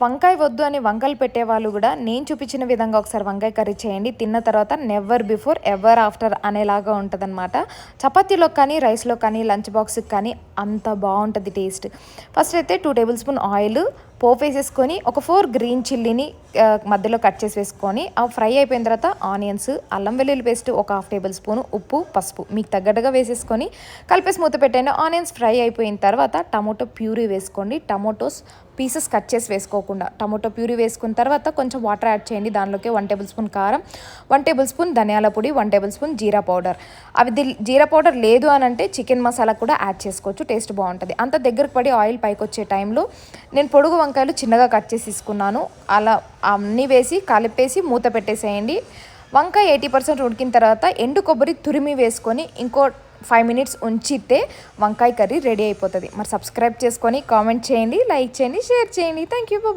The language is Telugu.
వంకాయ వద్దు అని వంకలు పెట్టేవాళ్ళు కూడా నేను చూపించిన విధంగా ఒకసారి వంకాయ కర్రీ చేయండి. తిన్న తర్వాత నెవర్ బిఫోర్ ఎవర్ ఆఫ్టర్ అనేలాగా ఉంటుందన్నమాట. చపాతీలో కానీ రైస్లో కానీ లంచ్ బాక్స్కి కానీ అంత బాగుంటుంది టేస్ట్. ఫస్ట్ అయితే 2 టేబుల్ స్పూన్ ఆయిల్ పోపు వేసేసుకొని ఒక 4 గ్రీన్ చిల్లీని మధ్యలో కట్ చేసి వేసుకొని అవి ఫ్రై అయిపోయిన తర్వాత ఆనియన్స్, అల్లం వెల్లుల్లి పేస్ట్ ఒక 1/2 టేబుల్ స్పూన్, ఉప్పు, పసుపు మీకు తగ్గట్టుగా వేసేసుకొని కలిపేసి మూత పెట్టండి. ఆనియన్స్ ఫ్రై అయిపోయిన తర్వాత టమాటో ప్యూరీ వేసుకోండి. టమాటోస్ పీసెస్ కట్ చేసి వేసుకోకుండా టమాటో ప్యూరీ వేసుకున్న తర్వాత కొంచెం వాటర్ యాడ్ చేయండి. దానిలోకి 1 టేబుల్ స్పూన్ కారం, 1 టేబుల్ స్పూన్ ధనియాల పొడి, 1 టేబుల్ స్పూన్ జీరా పౌడర్. జీరా పౌడర్ లేదు అని అంటే చికెన్ మసాలా కూడా యాడ్ చేసుకోవచ్చు, టేస్ట్ బాగుంటుంది. అంత దగ్గరకు పడి ఆయిల్ పైకి వచ్చే టైంలో నేను పొడుగు వంకాయలు చిన్నగా కట్ చేసి తీసుకున్నాను. అలా అన్నీ వేసి కలిపేసి మూత పెట్టేసేయండి. వంకాయ 80% ఉడికిన తర్వాత ఎండు కొబ్బరి తురిమి వేసుకొని ఇంకో 5 మినిట్స్ ఉంచితే వంకాయ కర్రీ రెడీ అయిపోతుంది. మరి సబ్స్క్రైబ్ చేసుకొని కామెంట్ చేయండి, లైక్ చేయండి, షేర్ చేయండి. Thank you, bye.